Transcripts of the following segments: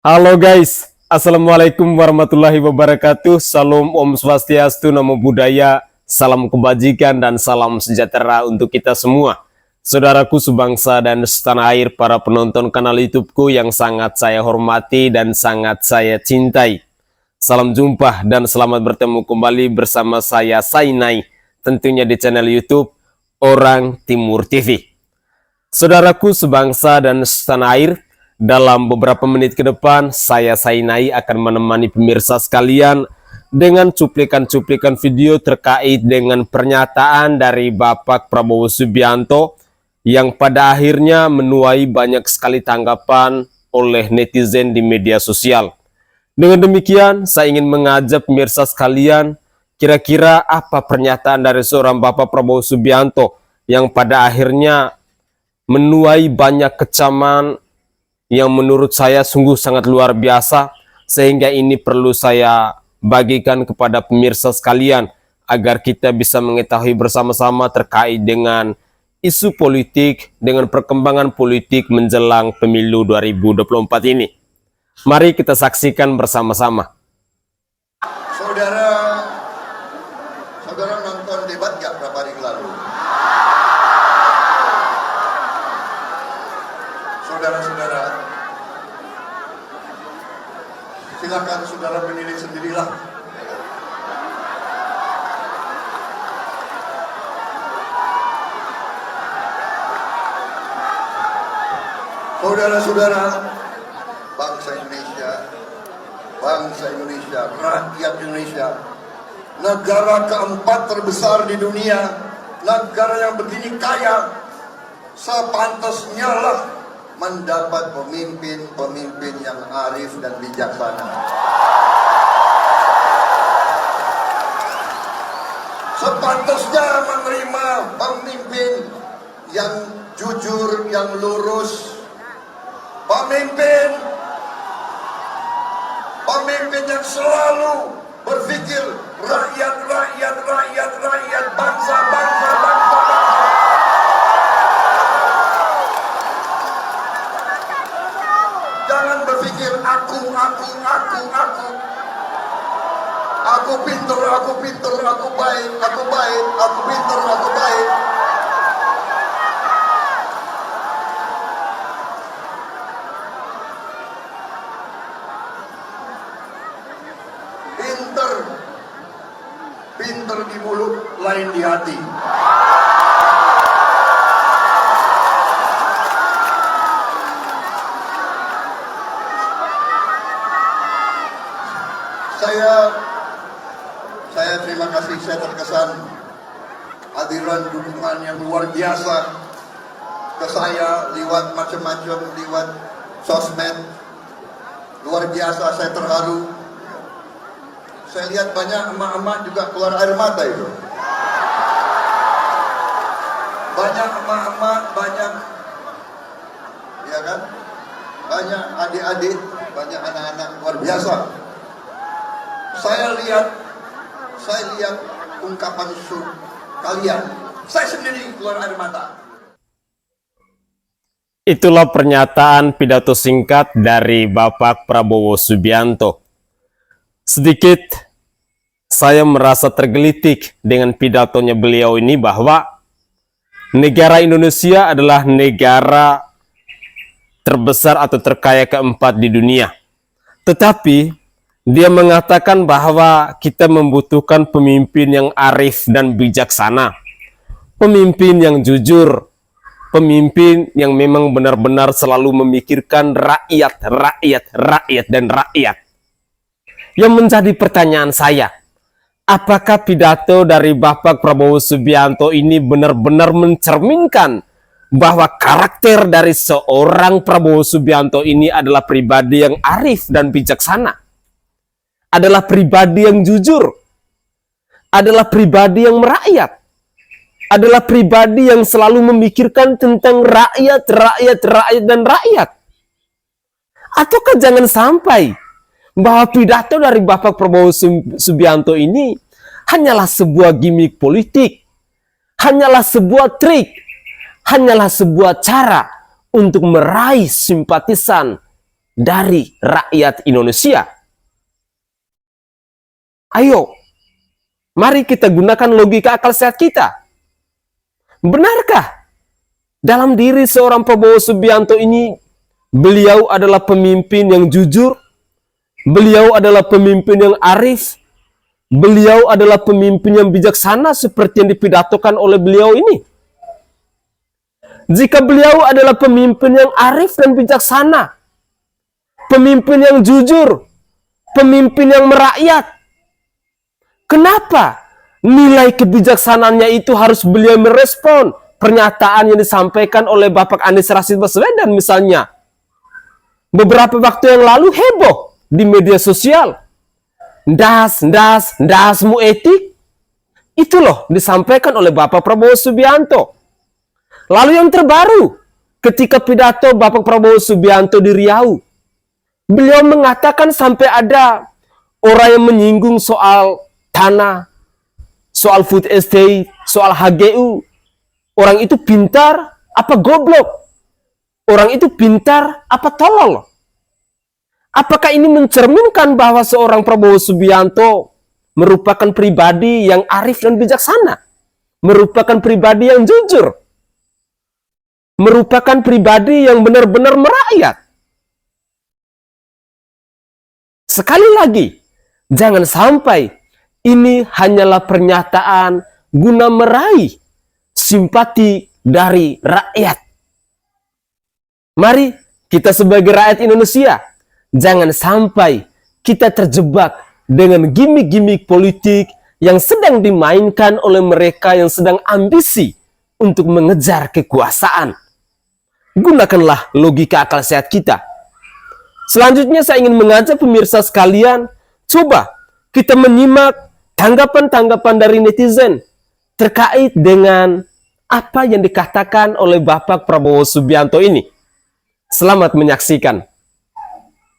Halo guys, Assalamualaikum warahmatullahi wabarakatuh. Salam Om Swastiastu, Namo Buddhaya, salam kebajikan dan salam sejahtera untuk kita semua. Saudaraku sebangsa dan setanah air, para penonton kanal YouTubeku yang sangat saya hormati dan sangat saya cintai. Salam jumpa dan selamat bertemu kembali bersama saya Sainai, tentunya di channel YouTube Orang Timur TV. Saudaraku sebangsa dan setanah air, dalam beberapa menit ke depan, saya Sainai akan menemani pemirsa sekalian dengan cuplikan-cuplikan video terkait dengan pernyataan dari Bapak Prabowo Subianto yang pada akhirnya menuai banyak sekali tanggapan oleh netizen di media sosial. Dengan demikian, saya ingin mengajak pemirsa sekalian, kira-kira apa pernyataan dari seorang Bapak Prabowo Subianto yang pada akhirnya menuai banyak kecaman yang menurut saya sungguh sangat luar biasa, sehingga ini perlu saya bagikan kepada pemirsa sekalian agar kita bisa mengetahui bersama-sama terkait dengan isu politik, dengan perkembangan politik menjelang pemilu 2024 ini. Mari kita saksikan bersama-sama. Saudara nonton debat gak berapa hari lalu? Saudara-saudara, silakan saudara menilai sendirilah. Saudara-saudara, bangsa Indonesia, rakyat Indonesia, negara keempat terbesar di dunia, negara yang begini kaya, sepantasnya lah mendapat pemimpin yang arif dan bijaksana. Sepantasnya menerima pemimpin yang jujur, yang lurus, pemimpin yang selalu berpikir rakyat, bangsa. Jangan berpikir aku pintar, aku baik, aku pintar, aku baik. Pintar di mulut, lain di hati. Saya terima kasih, saya terkesan hadiran dukungan yang luar biasa ke saya lewat macam-macam, lewat sosmed. Luar biasa, saya terharu. Saya lihat banyak emak-emak juga keluar air mata itu. Banyak emak-emak, ya kan? Banyak adik-adik, banyak anak-anak, luar biasa. Saya lihat ungkapan kalian, saya sendiri keluar air mata. Itulah pernyataan pidato singkat dari Bapak Prabowo Subianto. Sedikit saya merasa tergelitik dengan pidatonya beliau ini bahwa negara Indonesia adalah negara terbesar atau terkaya keempat di dunia. Tetapi dia mengatakan bahwa kita membutuhkan pemimpin yang arif dan bijaksana, pemimpin yang jujur, pemimpin yang memang benar-benar selalu memikirkan rakyat. Yang menjadi pertanyaan saya, apakah pidato dari Bapak Prabowo Subianto ini benar-benar mencerminkan bahwa karakter dari seorang Prabowo Subianto ini adalah pribadi yang arif dan bijaksana, adalah pribadi yang jujur, adalah pribadi yang merakyat, adalah pribadi yang selalu memikirkan tentang rakyat. Ataukah jangan sampai bahwa pidato dari Bapak Prabowo Subianto ini hanyalah sebuah gimmick politik, hanyalah sebuah trik, hanyalah sebuah cara untuk meraih simpatisan dari rakyat Indonesia. Ayo, mari kita gunakan logika akal sehat kita. Benarkah dalam diri seorang Prabowo Subianto ini, beliau adalah pemimpin yang jujur, beliau adalah pemimpin yang arif, beliau adalah pemimpin yang bijaksana seperti yang dipidatokan oleh beliau ini? Jika beliau adalah pemimpin yang arif dan bijaksana, pemimpin yang jujur, pemimpin yang merakyat, kenapa nilai kebijaksanaannya itu harus beliau merespon pernyataan yang disampaikan oleh Bapak Anies Rashid Baswedan misalnya? Beberapa waktu yang lalu heboh di media sosial. Ndasmu etik. Itu loh disampaikan oleh Bapak Prabowo Subianto. Lalu yang terbaru, ketika pidato Bapak Prabowo Subianto di Riau, beliau mengatakan sampai ada orang yang menyinggung soal tanah, soal food estate, soal HGU. Orang itu pintar apa goblok? Orang itu pintar apa tolol? Apakah ini mencerminkan bahwa seorang Prabowo Subianto merupakan pribadi yang arif dan bijaksana? Merupakan pribadi yang jujur? Merupakan pribadi yang benar-benar merakyat? Sekali lagi, jangan sampai ini hanyalah pernyataan guna meraih simpati dari rakyat. Mari kita sebagai rakyat Indonesia, jangan sampai kita terjebak dengan gimmick-gimmick politik yang sedang dimainkan oleh mereka yang sedang ambisi untuk mengejar kekuasaan. Gunakanlah logika akal sehat kita. Selanjutnya saya ingin mengajak pemirsa sekalian, coba kita menyimak tanggapan-tanggapan dari netizen terkait dengan apa yang dikatakan oleh Bapak Prabowo Subianto ini. Selamat menyaksikan.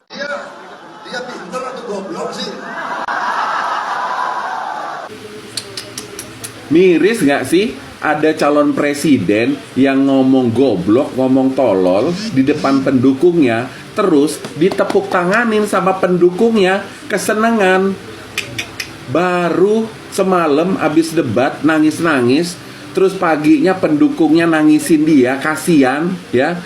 Dia pintar atau goblok sih? Miris nggak sih ada calon presiden yang ngomong goblok, ngomong tolol di depan pendukungnya, terus ditepuk tanganin sama pendukungnya, kesenangan. Baru semalam abis debat nangis-nangis, terus paginya pendukungnya nangisin dia, kasihan ya,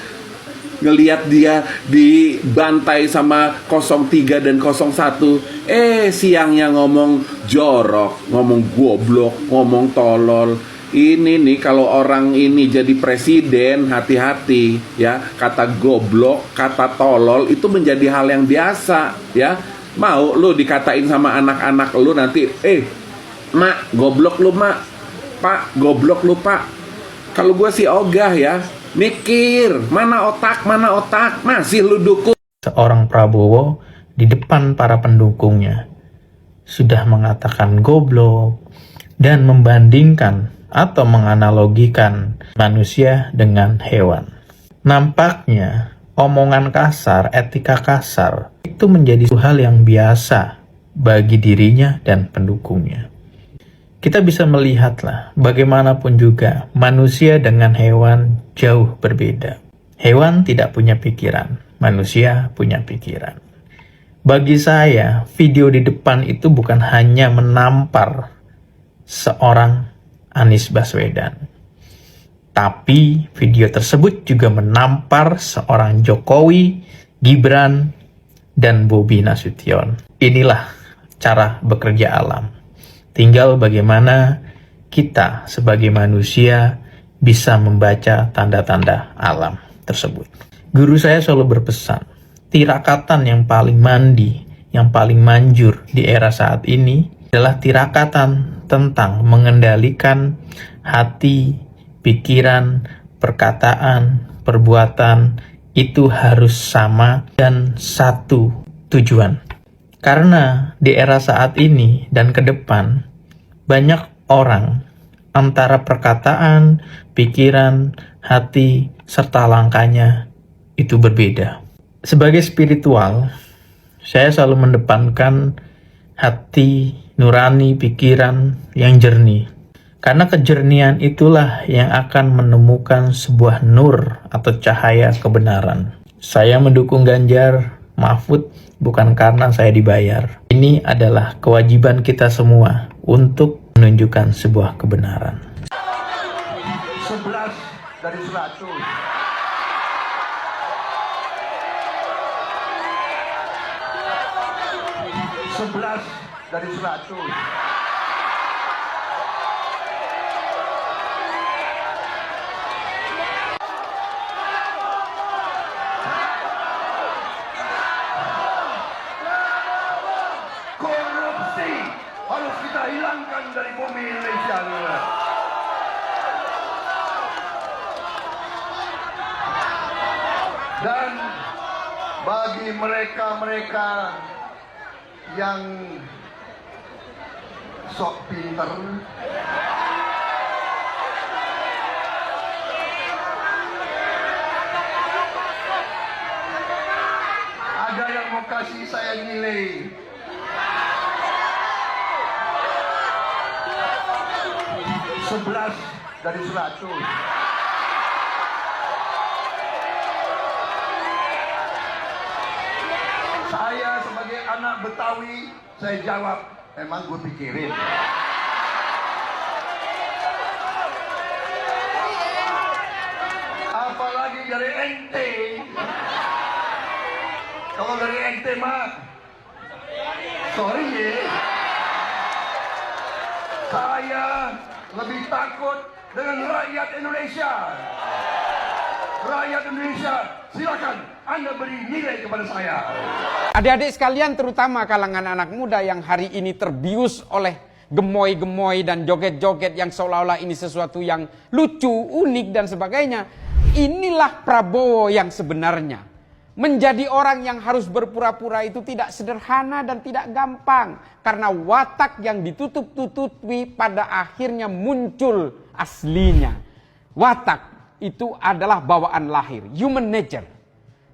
ngelihat dia dibantai sama 03 dan 01. Siangnya ngomong jorok, ngomong goblok, ngomong tolol. Ini nih kalau orang ini jadi presiden, hati-hati ya. Kata goblok, kata tolol itu menjadi hal yang biasa ya. Mau lu dikatain sama anak-anak lu nanti, mak goblok lu mak, pak goblok lu pak. Kalau gue sih ogah ya, mikir mana otak, masih lu dukung. Seorang Prabowo di depan para pendukungnya sudah mengatakan goblok dan membandingkan atau menganalogikan manusia dengan hewan. Nampaknya omongan kasar, etika kasar itu menjadi hal yang biasa bagi dirinya dan pendukungnya. Kita bisa melihatlah bagaimanapun juga manusia dengan hewan jauh berbeda. Hewan tidak punya pikiran, manusia punya pikiran. Bagi saya, video di depan itu bukan hanya menampar seorang Anies Baswedan, tapi video tersebut juga menampar seorang Jokowi, Gibran, dan Bobi Nasution. Inilah cara bekerja alam. Tinggal bagaimana kita sebagai manusia bisa membaca tanda-tanda alam tersebut. Guru saya selalu berpesan, tirakatan yang paling mandi, yang paling manjur di era saat ini adalah tirakatan tentang mengendalikan hati, pikiran, perkataan, perbuatan itu harus sama dan satu tujuan. Karena di era saat ini dan ke depan, banyak orang antara perkataan, pikiran, hati, serta langkahnya itu berbeda. Sebagai spiritual, saya selalu mendepankan hati nurani, pikiran yang jernih. Karena kejernihan itulah yang akan menemukan sebuah nur atau cahaya kebenaran. Saya mendukung Ganjar Mahfud bukan karena saya dibayar. Ini adalah kewajiban kita semua untuk menunjukkan sebuah kebenaran. 11 dari 100. Sebelas dari 100. Korupsi harus kita hilangkan dari bumi Indonesia. Dan bagi mereka-mereka yang sok pinter, ada yang mau kasih saya nilai 11 dari 100. Saya sebagai anak Betawi, saya jawab, emang gue pikirin. Apalagi dari ente. Kalau dari ente mah, sorry ya. Saya lebih takut dengan rakyat Indonesia. Rakyat Indonesia, silakan Anda beri nilai kepada saya. Adik-adik sekalian, terutama kalangan anak muda yang hari ini terbius oleh gemoy-gemoy dan joget-joget yang seolah-olah ini sesuatu yang lucu, unik dan sebagainya. Inilah Prabowo yang sebenarnya. Menjadi orang yang harus berpura-pura itu tidak sederhana dan tidak gampang. Karena watak yang ditutup-tutupi pada akhirnya muncul aslinya. Watak itu adalah bawaan lahir, human nature.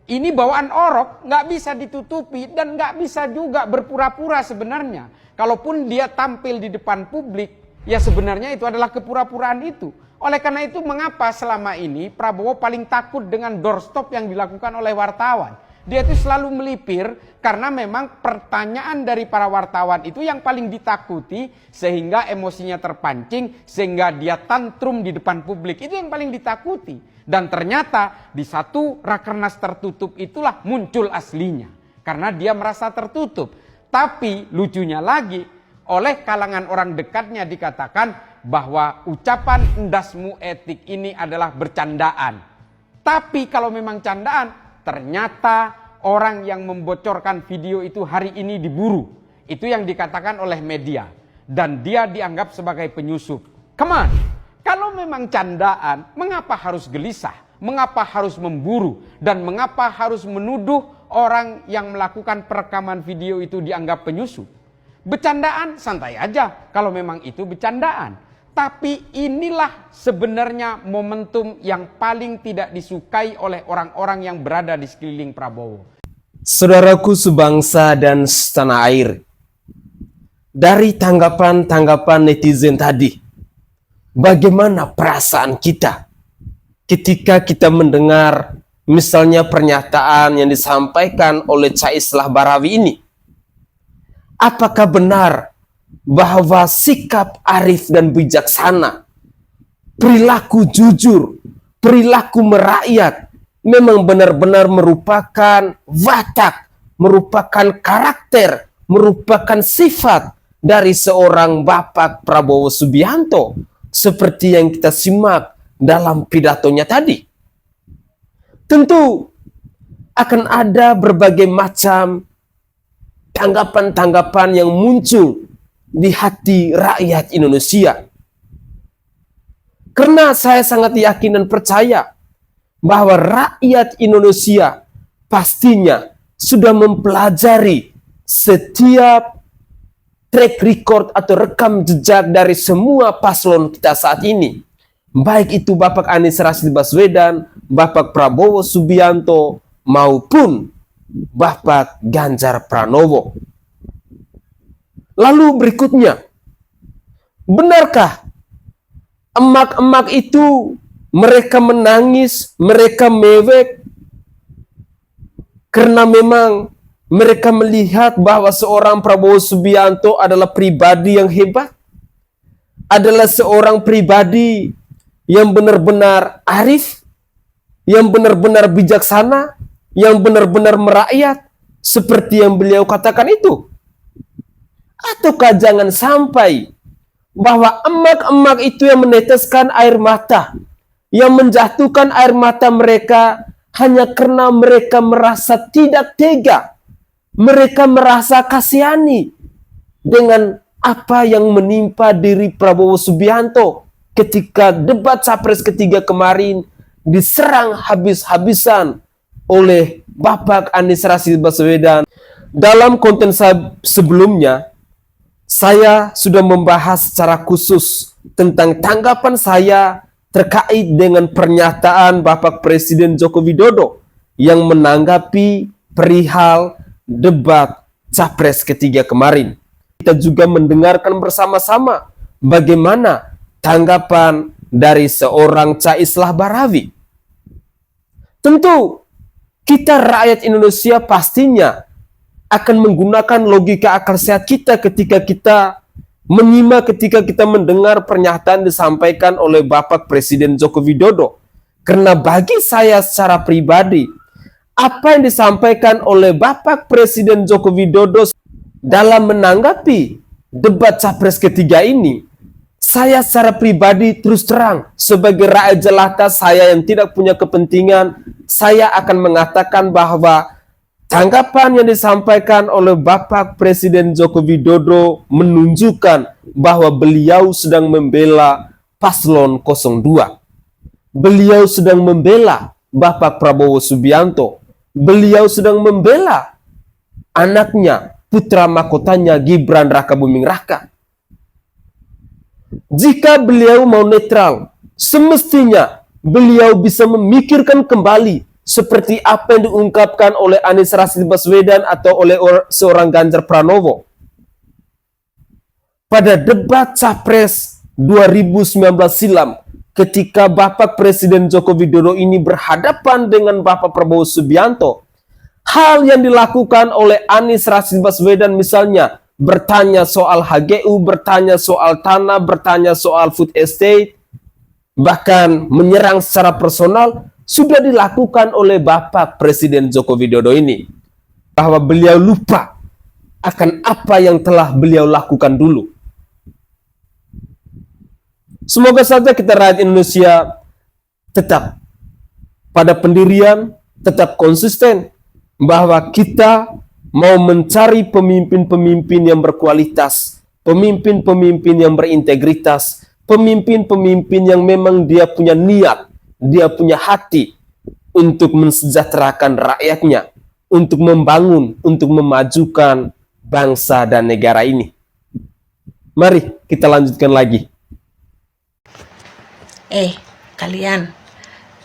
Ini bawaan orok, nggak bisa ditutupi dan nggak bisa juga berpura-pura sebenarnya. Kalaupun dia tampil di depan publik, ya sebenarnya itu adalah kepura-puraan itu. Oleh karena itu, mengapa selama ini Prabowo paling takut dengan doorstop yang dilakukan oleh wartawan? Dia itu selalu melipir karena memang pertanyaan dari para wartawan itu yang paling ditakuti sehingga emosinya terpancing, sehingga dia tantrum di depan publik. Itu yang paling ditakuti. Dan ternyata di satu rakernas tertutup itulah muncul aslinya. Karena dia merasa tertutup. Tapi lucunya lagi, oleh kalangan orang dekatnya dikatakan bahwa ucapan endasmu etik ini adalah bercandaan. Tapi kalau memang candaan, ternyata orang yang membocorkan video itu hari ini diburu. Itu yang dikatakan oleh media. Dan dia dianggap sebagai penyusup. Come on, kalau memang candaan, mengapa harus gelisah? Mengapa harus memburu? Dan mengapa harus menuduh orang yang melakukan perekaman video itu dianggap penyusup? Bercandaan santai aja kalau memang itu bercandaan. Tapi inilah sebenarnya momentum yang paling tidak disukai oleh orang-orang yang berada di sekeliling Prabowo. Saudaraku sebangsa dan setanah air, dari tanggapan-tanggapan netizen tadi, bagaimana perasaan kita ketika kita mendengar misalnya pernyataan yang disampaikan oleh Caislah Barawi ini? Apakah benar bahwa sikap arif dan bijaksana, perilaku jujur, perilaku merakyat memang benar-benar merupakan watak, merupakan karakter, merupakan sifat dari seorang Bapak Prabowo Subianto seperti yang kita simak dalam pidatonya tadi? Tentu akan ada berbagai macam tanggapan-tanggapan yang muncul di hati rakyat Indonesia. Karena saya sangat yakin dan percaya bahwa rakyat Indonesia pastinya sudah mempelajari setiap track record atau rekam jejak dari semua paslon kita saat ini. Baik itu Bapak Anies Rashid Baswedan, Bapak Prabowo Subianto, maupun Bapak Ganjar Pranowo. Lalu berikutnya, benarkah emak-emak itu mereka menangis, mereka mewek Karena memang mereka melihat bahwa seorang Prabowo Subianto adalah pribadi yang hebat, adalah seorang pribadi yang benar-benar arif, yang benar-benar bijaksana, yang benar-benar merakyat, seperti yang beliau katakan itu. Ataukah jangan sampai bahwa emak-emak itu yang meneteskan air mata, yang menjatuhkan air mata mereka hanya karena mereka merasa tidak tega, mereka merasa kasihani dengan apa yang menimpa diri Prabowo Subianto ketika debat Capres ketiga kemarin diserang habis-habisan oleh Bapak Anies Rashid Baswedan. Dalam konten sebelumnya, saya sudah membahas secara khusus tentang tanggapan saya terkait dengan pernyataan Bapak Presiden Joko Widodo yang menanggapi perihal debat Capres ketiga kemarin. Kita juga mendengarkan bersama-sama bagaimana tanggapan dari seorang Chaislah Barawi. Tentu kita rakyat Indonesia pastinya akan menggunakan logika akal sehat kita ketika kita menyimak, ketika kita mendengar pernyataan disampaikan oleh Bapak Presiden Joko Widodo. Karena bagi saya secara pribadi, apa yang disampaikan oleh Bapak Presiden Joko Widodo dalam menanggapi debat Capres ketiga ini, saya secara pribadi terus terang sebagai rakyat jelata, saya yang tidak punya kepentingan, saya akan mengatakan bahwa tanggapan yang disampaikan oleh Bapak Presiden Joko Widodo menunjukkan bahwa beliau sedang membela paslon 02. Beliau sedang membela Bapak Prabowo Subianto. Beliau sedang membela anaknya, putra mahkotanya Gibran Rakabuming Raka. Jika beliau mau netral, semestinya beliau bisa memikirkan kembali seperti apa yang diungkapkan oleh Anies Rashid Baswedan atau oleh seorang Ganjar Pranowo. Pada debat Capres 2019 silam, ketika Bapak Presiden Joko Widodo ini berhadapan dengan Bapak Prabowo Subianto, hal yang dilakukan oleh Anies Rashid Baswedan misalnya bertanya soal HGU, bertanya soal tanah, bertanya soal food estate, bahkan menyerang secara personal, sudah dilakukan oleh Bapak Presiden Joko Widodo ini. Bahwa beliau lupa akan apa yang telah beliau lakukan dulu. Semoga saja kita rakyat Indonesia tetap pada pendirian, tetap konsisten, bahwa kita mau mencari pemimpin-pemimpin yang berkualitas, pemimpin-pemimpin yang berintegritas, pemimpin-pemimpin yang memang dia punya niat, dia punya hati untuk mensejahterakan rakyatnya, untuk membangun, untuk memajukan bangsa dan negara ini. Mari kita lanjutkan lagi. Kalian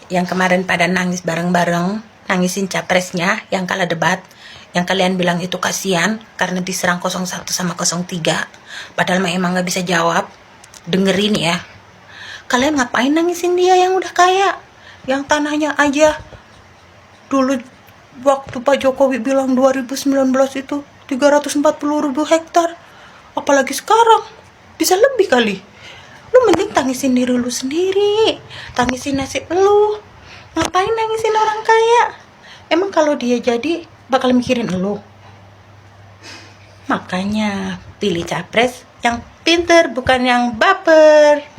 yang kemarin pada nangis bareng-bareng, nangisin capresnya yang kalah debat, yang kalian bilang itu kasihan karena diserang 01 sama 03, padahal emang gak bisa jawab. Dengerin ya, kalian ngapain nangisin dia yang udah kaya, yang tanahnya aja dulu waktu Pak Jokowi bilang 2019 itu 340.000 hektar, apalagi sekarang bisa lebih kali. Lu mending tangisin diri lu sendiri, tangisin nasib lu. Ngapain nangisin orang kaya? Emang kalau dia jadi bakal mikirin lu? Makanya pilih capres yang pinter, bukan yang baper.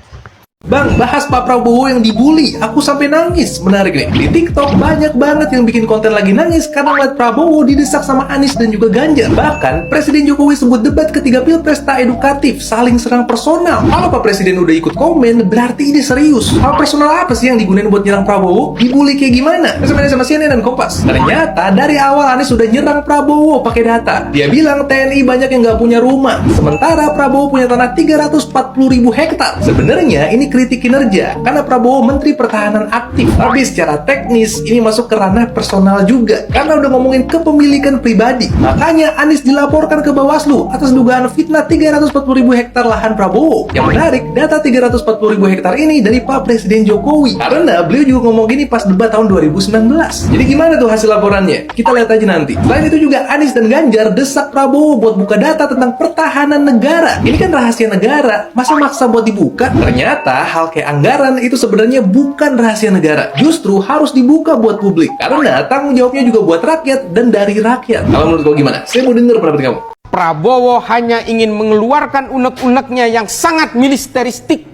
Bang, bahas Pak Prabowo yang dibully, aku sampai nangis. Menarik nih, di TikTok banyak banget yang bikin konten lagi nangis karena ngeliat Prabowo didesak sama Anies dan juga Ganjar. Bahkan, Presiden Jokowi sebut debat ketiga pilpres tak edukatif, saling serang personal. Kalau Pak Presiden udah ikut komen, berarti ini serius. Hal personal apa sih yang digunain buat nyerang Prabowo? Dibully kayak gimana? Sama CNN dan Kompas. Ternyata, dari awal Anies sudah nyerang Prabowo pakai data. Dia bilang TNI banyak yang nggak punya rumah, sementara Prabowo punya tanah 340.000 hektar. Sebenarnya ini ini kritik kinerja karena Prabowo Menteri Pertahanan aktif. Tapi secara teknis ini masuk ke ranah personal juga karena udah ngomongin kepemilikan pribadi. Makanya Anies dilaporkan ke Bawaslu atas dugaan fitnah 340.000 hektar lahan Prabowo. Yang menarik, data 340.000 hektar ini dari Pak Presiden Jokowi. Karena beliau juga ngomong gini pas debat tahun 2019. Jadi gimana tuh hasil laporannya? Kita lihat aja nanti. Selain itu juga Anies dan Ganjar desak Prabowo buat buka data tentang pertahanan negara. Ini kan rahasia negara, masa maksa buat dibuka? Ternyata hal kayak anggaran itu sebenarnya bukan rahasia negara. Justru harus dibuka buat publik. Karena tanggung jawabnya juga buat rakyat dan dari rakyat. Kalau menurut kau gimana? Saya mau denger pendapat kamu. Prabowo hanya ingin mengeluarkan unek-uneknya yang sangat militeristik.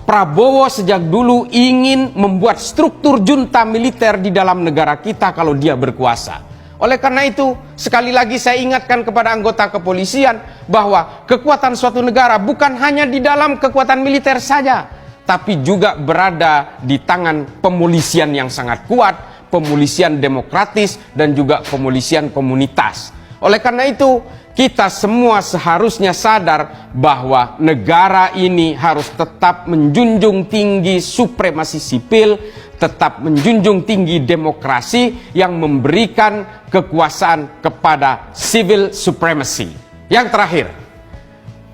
Prabowo sejak dulu ingin membuat struktur junta militer di dalam negara kita kalau dia berkuasa. Oleh karena itu, sekali lagi saya ingatkan kepada anggota kepolisian bahwa kekuatan suatu negara bukan hanya di dalam kekuatan militer saja, tapi juga berada di tangan pemolisian yang sangat kuat, pemolisian demokratis, dan juga pemolisian komunitas. Oleh karena itu, kita semua seharusnya sadar bahwa negara ini harus tetap menjunjung tinggi supremasi sipil, tetap menjunjung tinggi demokrasi yang memberikan kekuasaan kepada civil supremacy. Yang terakhir,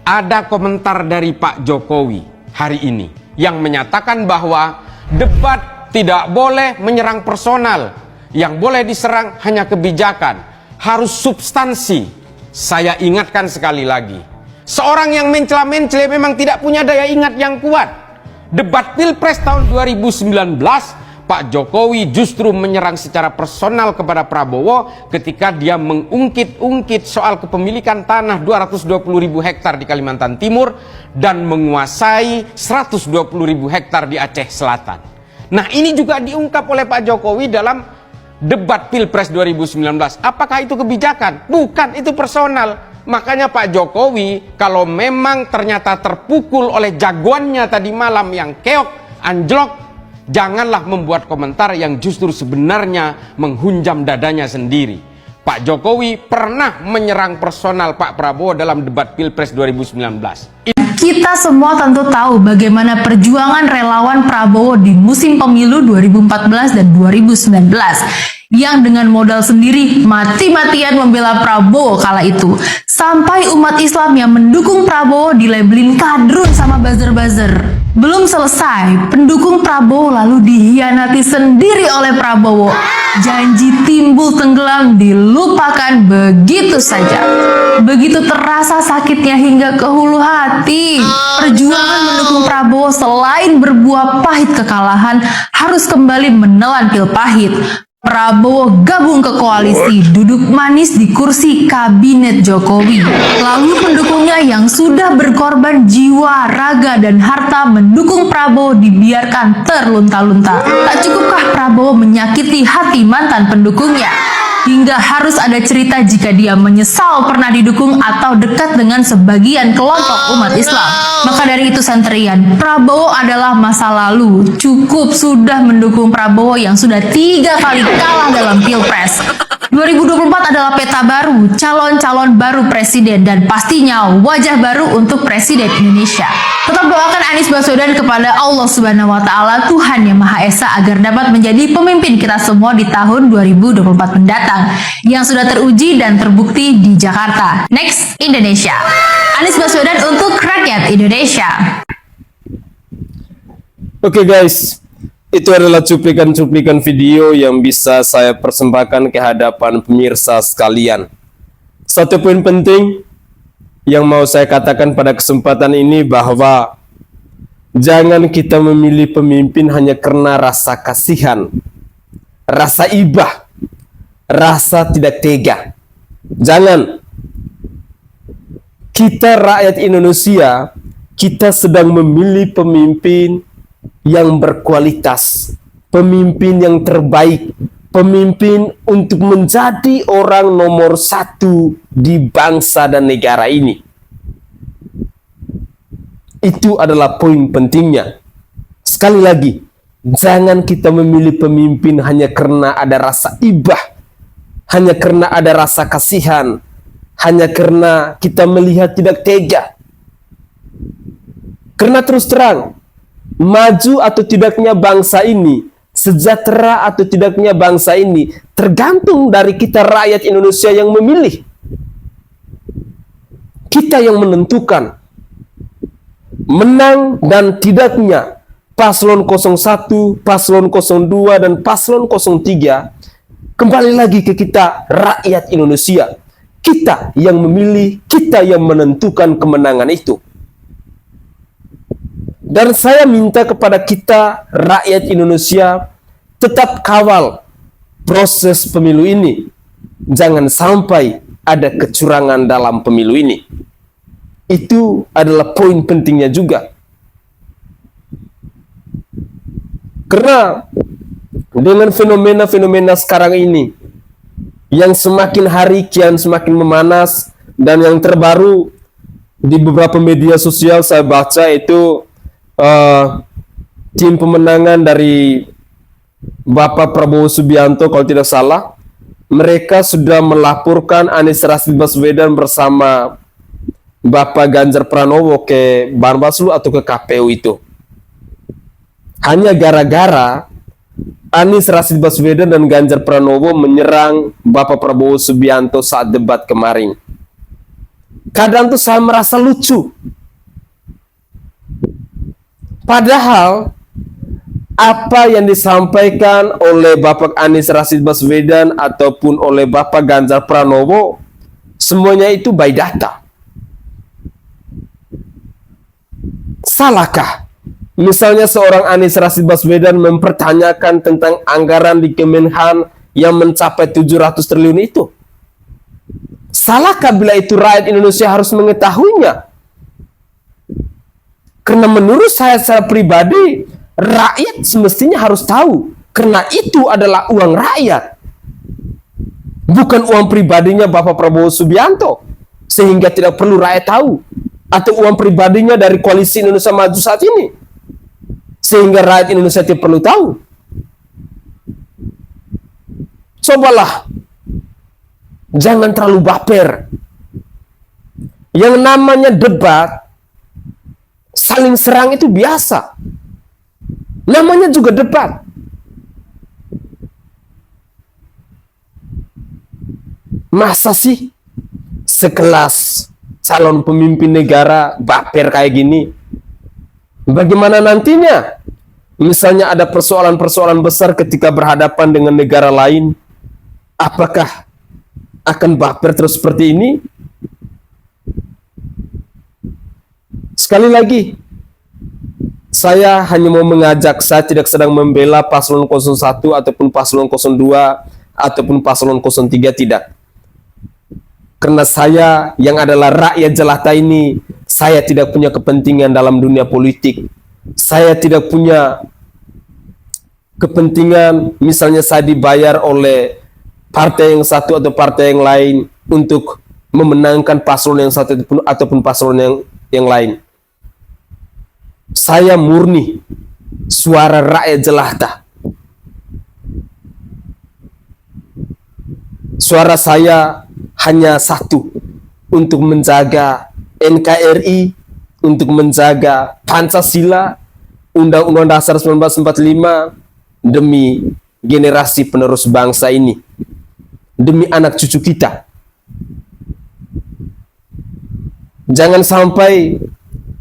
ada komentar dari Pak Jokowi hari ini yang menyatakan bahwa debat tidak boleh menyerang personal, yang boleh diserang hanya kebijakan, harus substansi. Saya ingatkan sekali lagi, seorang yang mencela-mencela memang tidak punya daya ingat yang kuat. Debat Pilpres tahun 2019, Pak Jokowi justru menyerang secara personal kepada Prabowo ketika dia mengungkit-ungkit soal kepemilikan tanah 220.000 hektar di Kalimantan Timur dan menguasai 120.000 hektar di Aceh Selatan. Nah, ini juga diungkap oleh Pak Jokowi dalam debat Pilpres 2019. Apakah itu kebijakan? Bukan, itu personal. Makanya Pak Jokowi kalau memang ternyata terpukul oleh jagoannya tadi malam yang keok, anjlok, janganlah membuat komentar yang justru sebenarnya menghunjam dadanya sendiri. Pak Jokowi pernah menyerang personal Pak Prabowo dalam debat Pilpres 2019. Kita semua tentu tahu bagaimana perjuangan relawan Prabowo di musim pemilu 2014 dan 2019 yang dengan modal sendiri mati-matian membela Prabowo kala itu. Sampai umat Islam yang mendukung Prabowo dilabelin kadrun sama buzzer-buzzer. Belum selesai, pendukung Prabowo lalu dihianati sendiri oleh Prabowo. Janji timbul tenggelam dilupakan begitu saja. Begitu terasa sakitnya hingga ke hulu hati. Perjuangan mendukung Prabowo selain berbuah pahit kekalahan, harus kembali menelan pil pahit. Prabowo gabung ke koalisi, duduk manis di kursi kabinet Jokowi. Lalu pendukungnya yang sudah berkorban jiwa, raga, dan harta mendukung Prabowo dibiarkan terlunta-lunta. Tak cukupkah Prabowo menyakiti hati mantan pendukungnya? Hingga harus ada cerita jika dia menyesal pernah didukung atau dekat dengan sebagian kelompok umat Islam. Maka dari itu santrian, Prabowo adalah masa lalu. Cukup sudah mendukung Prabowo yang sudah 3 kali kalah dalam Pilpres. 2024 adalah peta baru, calon-calon baru presiden, dan pastinya wajah baru untuk presiden Indonesia. Tetap doakan Anies Baswedan kepada Allah Subhanahu wa Ta'ala, Tuhan Yang Maha Esa, agar dapat menjadi pemimpin kita semua di tahun 2024 mendatang yang sudah teruji dan terbukti di Jakarta. Next, Indonesia. Anies Baswedan untuk rakyat Indonesia. Oke guys, itu adalah cuplikan-cuplikan video yang bisa saya persembahkan ke hadapan pemirsa sekalian. Satu poin penting yang mau saya katakan pada kesempatan ini bahwa jangan kita memilih pemimpin hanya karena rasa kasihan, rasa ibah, rasa tidak tega. Jangan. Kita rakyat Indonesia, kita sedang memilih pemimpin yang berkualitas, pemimpin yang terbaik, pemimpin untuk menjadi orang nomor 1 di bangsa dan negara ini. Itu adalah poin pentingnya. Sekali lagi, jangan kita memilih pemimpin hanya karena ada rasa ibah, hanya karena ada rasa kasihan, hanya karena kita melihat tidak tega. Karena terus terang, maju atau tidaknya bangsa ini, sejahtera atau tidaknya bangsa ini, tergantung dari kita rakyat Indonesia yang memilih. Kita yang menentukan menang dan tidaknya paslon 01, paslon 02, dan paslon 03. Kembali lagi ke kita rakyat Indonesia. Kita yang memilih, kita yang menentukan kemenangan itu. Dan saya minta kepada kita rakyat Indonesia tetap kawal proses pemilu ini. Jangan sampai ada kecurangan dalam pemilu ini. Itu adalah poin pentingnya juga. Karena dengan fenomena-fenomena sekarang ini yang semakin hari kian semakin memanas, dan yang terbaru di beberapa media sosial saya baca itu tim pemenangan dari Bapak Prabowo Subianto kalau tidak salah, mereka sudah melaporkan Anies Rashid Baswedan bersama Bapak Ganjar Pranowo ke Bawaslu atau ke KPU itu. Hanya gara-gara Anies Rashid Baswedan dan Ganjar Pranowo menyerang Bapak Prabowo Subianto saat debat kemarin. Kadang tuh saya merasa lucu. Padahal apa yang disampaikan oleh Bapak Anies Rashid Baswedan ataupun oleh Bapak Ganjar Pranowo, semuanya itu by data. Salahkah misalnya seorang Anies Rashid Baswedan mempertanyakan tentang anggaran di Kemenhan yang mencapai 700 triliun itu? Salahkah bila itu rakyat Indonesia harus mengetahuinya? Karena menurut saya secara pribadi, rakyat semestinya harus tahu. Karena itu adalah uang rakyat. Bukan uang pribadinya Bapak Prabowo Subianto. Sehingga tidak perlu rakyat tahu. Atau uang pribadinya dari Koalisi Indonesia Maju saat ini. Sehingga rakyat Indonesia tidak perlu tahu. Cobalah. Jangan terlalu baper. Yang namanya debat, saling serang itu biasa. Namanya juga debat. Masa sih sekelas calon pemimpin negara baper kayak gini? Bagaimana nantinya? Misalnya ada persoalan-persoalan besar ketika berhadapan dengan negara lain, apakah akan baper terus seperti ini? Sekali lagi, saya hanya mau mengajak, saya tidak sedang membela paslon 01 ataupun paslon 02 ataupun paslon 03, tidak. Karena saya yang adalah rakyat jelata ini, saya tidak punya kepentingan dalam dunia politik. Saya tidak punya kepentingan misalnya saya dibayar oleh partai yang satu atau partai yang lain untuk memenangkan paslon yang satu ataupun paslon yang lain. Saya murni suara rakyat jelata. Suara saya hanya satu, untuk menjaga NKRI, untuk menjaga Pancasila, Undang-Undang Dasar 1945, demi generasi penerus bangsa ini, demi anak cucu kita. Jangan sampai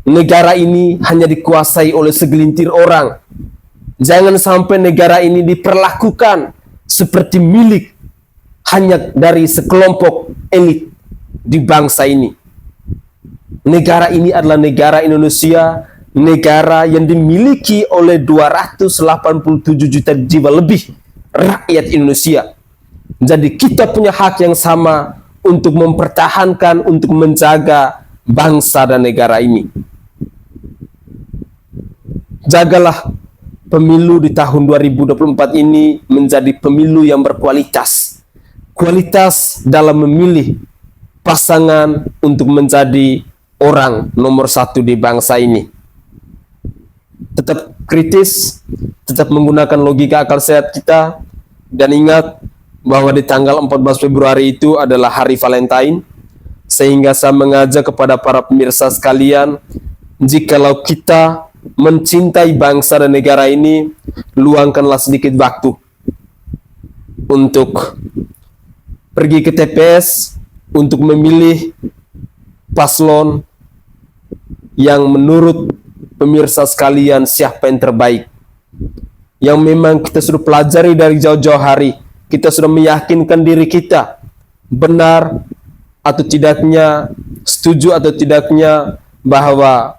negara ini hanya dikuasai oleh segelintir orang. Jangan sampai negara ini diperlakukan seperti milik hanya dari sekelompok elit di bangsa ini. Negara ini adalah negara Indonesia, negara yang dimiliki oleh 287 juta jiwa lebih rakyat Indonesia. Jadi kita punya hak yang sama untuk mempertahankan, untuk menjaga bangsa dan negara ini. Jagalah pemilu di tahun 2024 ini menjadi pemilu yang berkualitas. Kualitas dalam memilih pasangan untuk menjadi orang nomor satu di bangsa ini. Tetap kritis, tetap menggunakan logika akal sehat kita, dan ingat bahwa di tanggal 14 Februari itu adalah hari Valentine, sehingga saya mengajak kepada para pemirsa sekalian, jikalau kita mencintai bangsa dan negara ini, luangkanlah sedikit waktu untuk pergi ke TPS untuk memilih paslon yang menurut pemirsa sekalian siapa yang terbaik, yang memang kita sudah pelajari dari jauh-jauh hari. Kita sudah meyakinkan diri kita benar atau tidaknya, setuju atau tidaknya, bahwa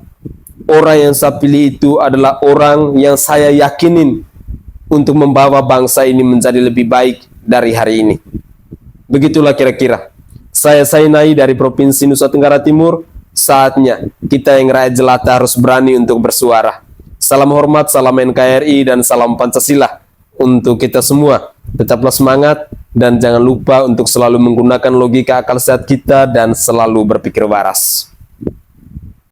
orang yang saya pilih itu adalah orang yang saya yakinin untuk membawa bangsa ini menjadi lebih baik dari hari ini. Begitulah kira-kira. Saya Sainai dari Provinsi Nusa Tenggara Timur. Saatnya kita yang rakyat jelata harus berani untuk bersuara. Salam hormat, salam NKRI, dan salam Pancasila untuk kita semua. Tetaplah semangat dan jangan lupa untuk selalu menggunakan logika akal sehat kita dan selalu berpikir waras.